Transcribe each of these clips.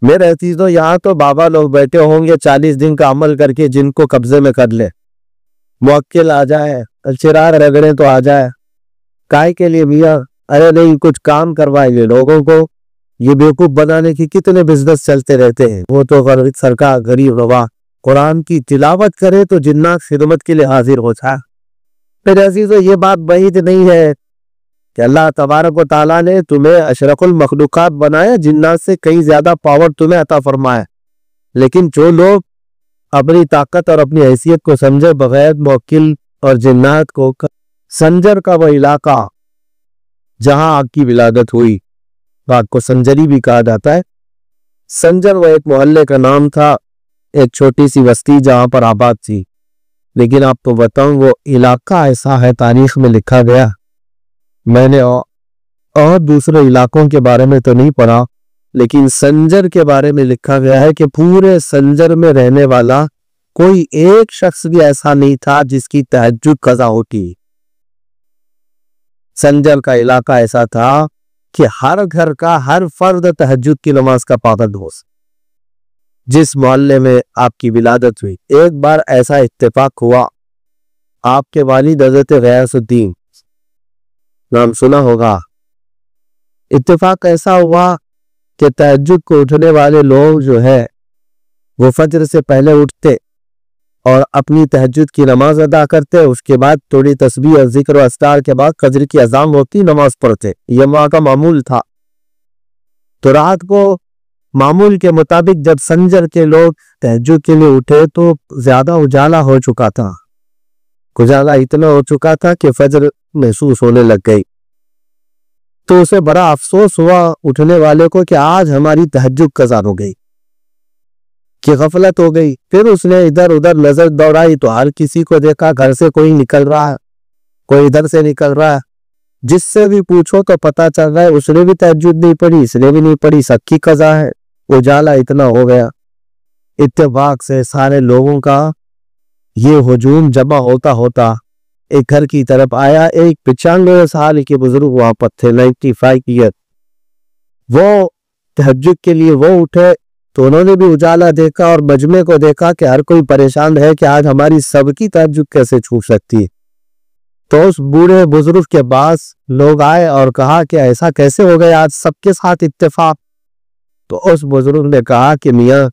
میرے عزیزو یہاں تو بابا لوگ بیٹھے ہوں گے 40 دن کا عمل کر کے جن کو قبضے میں کر لے، موکل آ جائے، چراغ رگڑے تو آ جائے، کائے کے لیے میاں؟ ارے نہیں، کچھ کام کروائیں گے لوگوں کو، یہ بیوقوف بنانے کی کتنے بزنس چلتے رہتے ہیں۔ وہ تو سرکار غریب نواز قرآن کی تلاوت کرے تو جنات خدمت کے لیے حاضر ہو جائے۔ میرے عزیزو یہ بات بعید نہیں ہے کہ اللہ تبارک و تعالیٰ نے تمہیں اشرف المخلوقات بنایا، جنات سے کئی زیادہ پاور تمہیں عطا فرمایا، لیکن جو لوگ اپنی طاقت اور اپنی حیثیت کو سمجھے بغیر موکل اور جنات کو سنجر کا وہ علاقہ جہاں آپ کی ولادت ہوئی، بات کو سنجری بھی کہا جاتا ہے۔ سنجر وہ ایک محلے کا نام تھا، ایک چھوٹی سی بستی جہاں پر آباد تھی، لیکن آپ کو بتاؤں وہ علاقہ ایسا ہے، تاریخ میں لکھا گیا، میں نے اور دوسرے علاقوں کے بارے میں تو نہیں پڑھا، لیکن سنجر کے بارے میں لکھا گیا ہے کہ پورے سنجر میں رہنے والا کوئی ایک شخص بھی ایسا نہیں تھا جس کی تہجد قضا ہوتی۔ سنجر کا علاقہ ایسا تھا کہ ہر گھر کا ہر فرد تہجد کی نماز کا پابند ہو۔ جس محلے میں آپ کی ولادت ہوئی، ایک بار ایسا اتفاق ہوا، آپ کے والد حضرت غیاث الدین، نام سنا ہوگا، اتفاق ایسا ہوا کہ تہجد کو اٹھنے والے لوگ جو ہے وہ فجر سے پہلے اٹھتے اور اپنی تہجد کی نماز ادا کرتے، اس کے بعد تھوڑی تسبیح اور ذکر و اذکار کے بعد فجر کی اذان ہوتی، نماز پڑھتے۔ یہ وہاں کا معمول تھا۔ تو رات کو معمول کے مطابق جب سنجر کے لوگ تہجد کے لیے اٹھے تو زیادہ اجالا ہو چکا تھا، اجالا اتنا ہو چکا تھا کہ فجر محسوس ہونے لگ گئی۔ تو اسے بڑا افسوس ہوا اٹھنے والے کو کہ آج ہماری تہجد قضا ہو گئی، کہ غفلت ہو گئی۔ پھر اس نے ادھر ادھر نظر دوڑائی تو ہر کسی کو دیکھا، گھر سے کوئی نکل رہا ہے، کوئی ادھر سے نکل رہا ہے، جس سے بھی پوچھو تو پتا چل رہا ہے اس نے بھی تہجد نہیں پڑھی، اس نے بھی نہیں پڑھی، سب کی قضا ہے۔ اجالا اتنا ہو گیا، اتفاق سے سارے لوگوں کا یہ ہجوم جمع ہوتا ہوتا ایک گھر کی طرف آیا۔ ایک 95 سال کے بزرگ وہاں پر تھے، 95 ایئر، وہ تہجد کے لیے وہ اٹھے تو انہوں نے بھی اجالا دیکھا اور مجمع کو دیکھا کہ ہر کوئی پریشان ہے کہ آج ہماری سب کی تہجد کیسے چھوٹ سکتی ہے۔ تو اس بوڑھے بزرگ کے پاس لوگ آئے اور کہا کہ ایسا کیسے ہو گیا، آج سب کے ساتھ اتفاق؟ تو اس بزرگ نے کہا کہ میاں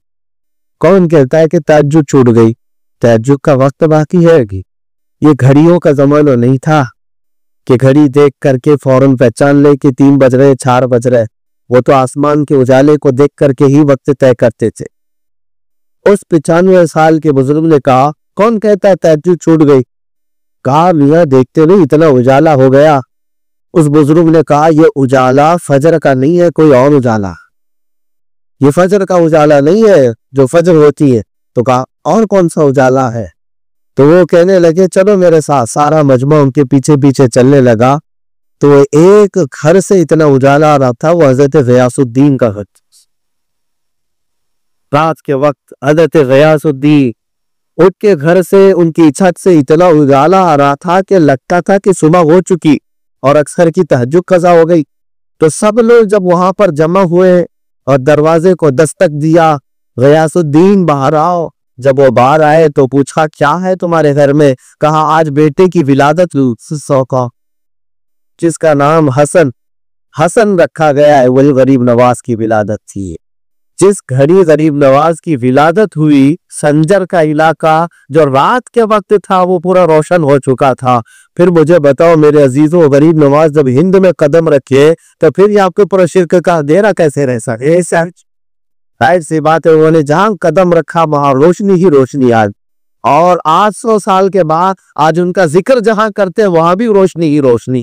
کون کہتا ہے کہ تہجد چھوٹ گئی؟ تہجد کا وقت باقی ہے کہ یہ گھڑیوں کا زمانہ نہیں تھا کہ گھڑی دیکھ کر کے فوراً پہچان لے کہ 3 بج رہے 4 بج رہے، وہ تو آسمان کے اجالے کو دیکھ کر کے ہی وقت طے کرتے تھے۔ اس 95 سال کے بزرگ نے کہا کون کہتا ہے تہجد چھوٹ گئی؟ کہا میاں دیکھتے نہیں اتنا اجالا ہو گیا۔ اس بزرگ نے کہا یہ اجالا فجر کا نہیں ہے، کوئی اور اجالا، یہ فجر کا اجالا نہیں ہے جو فجر ہوتی ہے۔ تو کہا اور کون سا اجالا ہے؟ تو وہ کہنے لگے چلو میرے ساتھ، سارا مجمع ان کے پیچھے پیچھے چلنے لگا۔ تو ایک گھر سے اتنا اجالا آ رہا تھا، وہ حضرت غیاث الدین کا گھر۔ رات کے وقت حضرت غیاث الدین اٹھ کے گھر سے ان کی چھت سے اتنا اجالا آ رہا تھا کہ لگتا تھا کہ صبح ہو چکی اور اکثر کی تہجد قضا ہو گئی۔ تو سب لوگ جب وہاں پر جمع ہوئے اور دروازے کو دستک دیا غیاث الدین باہر آؤ، جب وہ باہر آئے تو پوچھا کیا ہے تمہارے گھر میں؟ کہا آج بیٹے کی ولادت سوکا، جس کا نام حسن رکھا گیا ہے، وہی غریب نواز کی ولادت تھی۔ جس گھڑی غریب نواز کی ولادت ہوئی، سنجر کا علاقہ جو رات کے وقت تھا وہ پورا روشن ہو چکا تھا۔ پھر مجھے بتاؤ میرے عزیزوں، غریب نواز جب ہند میں قدم رکھے تو پھر یہ آپ کے پورا شرک کا اندھیرا کیسے رہ سکے؟ ظاہر سی بات ہے، انہوں نے جہاں قدم رکھا وہاں روشنی ہی روشنی آج، اور 800 سال کے بعد آج ان کا ذکر جہاں کرتے وہاں بھی روشنی ہی روشنی،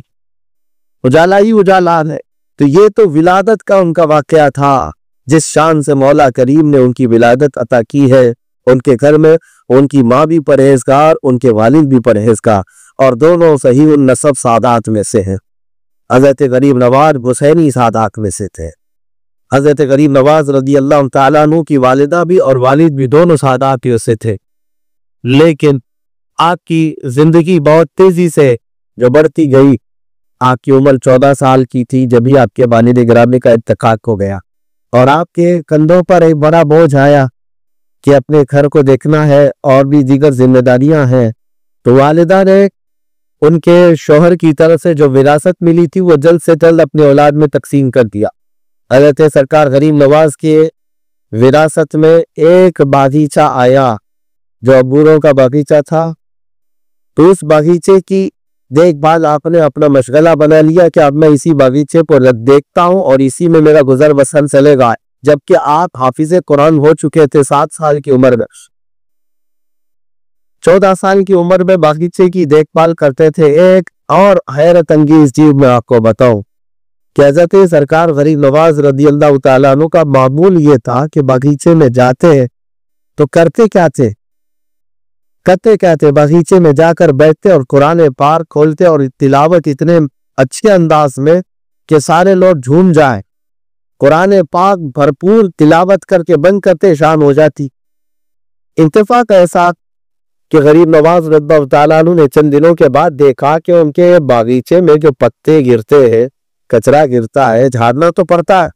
اجالا ہی اجالا ہے۔ تو یہ تو ولادت کا ان کا واقعہ تھا، جس شان سے مولا کریم نے ان کی ولادت عطا کی ہے۔ ان کے گھر میں ان کی ماں بھی پرہیزگار، ان کے والد بھی پرہیزگار، اور دونوں صحیح النسب سادات میں سے ہیں۔ حضرت غریب نواز حسینی سادات میں سے تھے۔ حضرت غریب نواز رضی اللہ تعالیٰ عنہ کی والدہ بھی اور والد بھی دونوں سادات میں سے تھے، لیکن آپ کی زندگی بہت تیزی سے جو بڑھتی گئی، آپ کی عمر 14 سال کی تھی جب ہی آپ کے والد گرامی کا انتقال ہو گیا۔ اور آپ کے کندھوں پر ایک بڑا بوجھ آیا کہ اپنے گھر کو دیکھنا ہے اور بھی دیگر ذمہ داریاں ہیں، تو والدہ نے ان کے شوہر کی طرف سے جو وراثت ملی تھی وہ جلد سے جلد اپنے اولاد میں تقسیم کر دیا۔ حضرت سرکار غریب نواز کے وراثت میں ایک باغیچہ آیا جو عبوروں کا باغیچہ تھا، تو اس باغیچے کی دیکھ بھال آپ نے اپنا مشغلہ بنا لیا کہ اب میں اسی باغیچے کو دیکھتا ہوں اور اسی میں میرا گزر بسر چلے گا، جبکہ آپ حافظ قرآن ہو چکے تھے 7 سال کی عمر میں۔ 14 سال کی عمر میں باغیچے کی دیکھ بھال کرتے تھے۔ ایک اور حیرت انگیز چیز میں آپ کو بتاؤں کہ حضرت سرکار غریب نواز رضی اللہ تعالیٰ عنہ کا معمول یہ تھا کہ باغیچے میں جاتے تو کرتے کیا تھے باغیچے میں جا کر بیٹھتے اور قرآن پاک کھولتے اور تلاوت اتنے اچھے انداز میں کہ سارے لوگ جھوم جائیں، قرآن پاک بھرپور تلاوت کر کے بند کرتے شام ہو جاتی۔ اتفاق ایسا کہ غریب نواز رضی اللہ تعالیٰ عنہ نے چند دنوں کے بعد دیکھا کہ ان کے باغیچے میں جو پتے گرتے ہیں، کچرا گرتا ہے، جھاڑنا تو پڑتا ہے،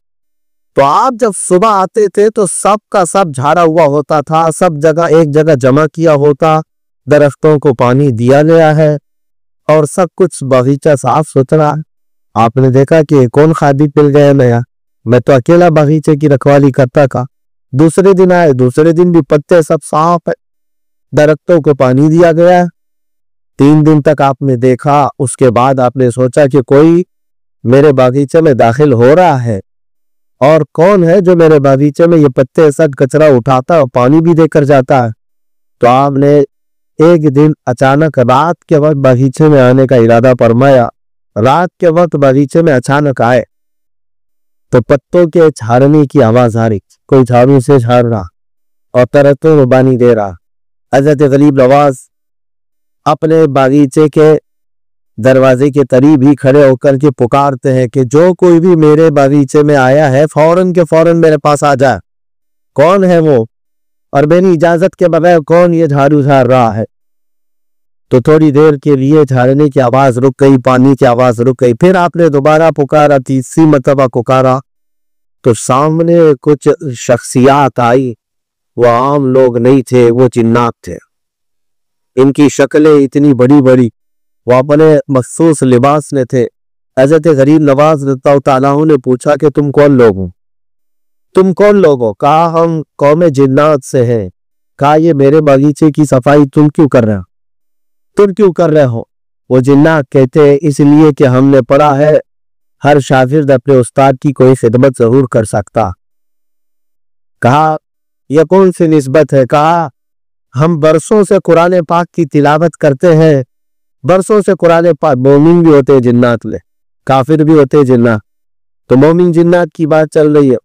تو آپ جب صبح آتے تھے تو سب کا سب جھاڑا ہوا ہوتا تھا، سب جگہ ایک جگہ جمع کیا ہوتا، درختوں کو پانی دیا گیا ہے اور سب کچھ باغیچہ صاف ستھرا ہے۔ آپ نے دیکھا کہ کون خادم مل گیا نیا، میں تو اکیلا باغیچے کی رکھوالی کرتا تھا۔ دوسرے دن آئے، دوسرے دن بھی پتے سب صاف ہے، درختوں کو پانی دیا گیا ہے۔ 3 دن تک آپ نے دیکھا، اس کے بعد آپ نے سوچا کہ کوئی میرے باغیچے میں داخل ہو رہا ہے، اور کون ہے جو میرے باغیچے میں یہ پتے سب کچرا اٹھاتا اور پانی بھی دے کر جاتا ہے۔ تو آپ نے ایک دن اچانک رات کے وقت باغیچے میں آنے کا ارادہ فرمایا۔ رات کے وقت باغیچے میں اچانک آئے تو پتوں کے جھاڑنے کی آواز آ رہی، کوئی جھاڑو سے جھاڑ رہا اور درختوں کو پانی دے رہا۔ حضرت غریب نواز اپنے باغیچے کے دروازے کے قریب ہی کھڑے ہو کر کے پکارتے ہیں کہ جو کوئی بھی میرے باغیچے میں آیا ہے فوراً کے فوراً میرے پاس آ جائے، کون ہے وہ اور میری اجازت کے بغیر کون یہ جھاڑو جھاڑ رہا ہے۔ تو تھوڑی دیر کے لیے جھاڑنے کی آواز رک گئی، پانی کی آواز رک گئی، پھر آپ نے دوبارہ پکارا، تیسری مرتبہ پکارا تو سامنے کچھ شخصیات آئی۔ وہ عام لوگ نہیں تھے، وہ جنات تھے۔ ان کی شکلیں اتنی بڑی بڑی، وہ اپنے مخصوص لباس میں تھے۔ حضرت غریب نواز رضی اللہ تعالیٰ عنہ نے پوچھا کہ تم کون لوگ ہو؟ تم کون لوگ ہو؟ کہا ہم قوم جنات سے ہیں۔ کہا یہ میرے باغیچے کی صفائی تم کیوں کر رہے ہو؟ وہ جنات کہتے ہیں اس لیے کہ ہم نے پڑھا ہے ہر شاگرد اپنے استاد کی کوئی خدمت ضرور کر سکتا۔ کہا یہ کون سی نسبت ہے؟ کہا ہم برسوں سے قرآن پاک کی تلاوت کرتے ہیں، برسوں سے قرآن پاک، مومن بھی ہوتے ہیں جنات میں، کافر بھی ہوتے ہیں جنات، تو مومن جنات کی بات چل رہی ہے۔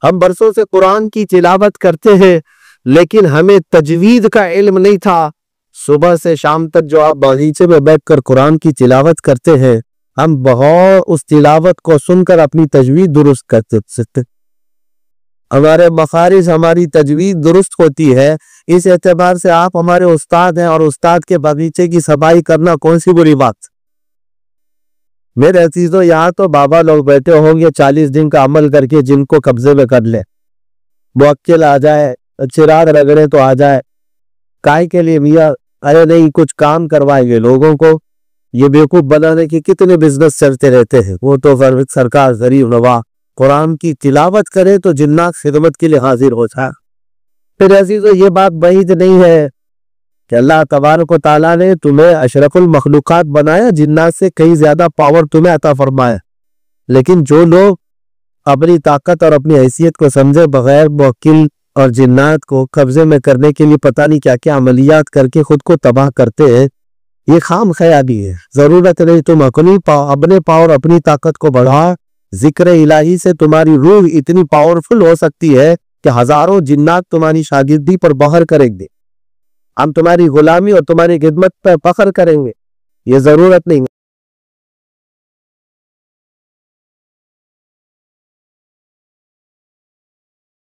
ہم برسوں سے قرآن کی تلاوت کرتے ہیں لیکن ہمیں تجوید کا علم نہیں تھا۔ صبح سے شام تک جو آپ باغیچے میں بیٹھ کر قرآن کی تلاوت کرتے ہیں، ہم بہت اس تلاوت کو سن کر اپنی تجوید درست کرتے سکتے، ہمارے مخارج، ہماری تجوید درست ہوتی ہے، اس اعتبار سے آپ ہمارے استاد ہیں، اور استاد کے باغیچے کی صفائی کرنا کون سی بری بات؟ میرے عزیزو، یہاں تو بابا لوگ بیٹھے ہوں گے 40 دن کا عمل کر کے، جن کو قبضے میں کر لے، موکل آ جائے، چراغ رگڑے تو آ جائے، کائے کے لیے میاں؟ ارے نہیں، کچھ کام کروائیں گے لوگوں کو، یہ بیوقوف بنانے کے کتنے بزنس چلتے رہتے ہیں۔ وہ تو سرکار غریب نواز قرآن کی تلاوت کرے تو جنات خدمت کے لیے حاضر ہو جائے۔ پھر عزیزو، یہ بات بعید نہیں ہے کہ اللہ تبارک و تعالیٰ نے تمہیں اشرف المخلوقات بنایا، جنات سے کئی زیادہ پاور تمہیں عطا فرمایا، لیکن جو لوگ اپنی طاقت اور اپنی حیثیت کو سمجھے بغیر موکل اور جنات کو قبضے میں کرنے کے لیے پتہ نہیں کیا کیا عملیات کر کے خود کو تباہ کرتے ہیں، یہ خام خیالی ہے۔ ضرورت نہیں، تم اپنے پاور، اپنی طاقت کو بڑھا، ذکر الہی سے تمہاری روح اتنی پاورفل ہو سکتی ہے کہ ہزاروں جنات تمہاری شاگردی پر بہر کریں گے، ہم تمہاری غلامی اور تمہاری خدمت پر فخر کریں گے۔ یہ ضرورت نہیں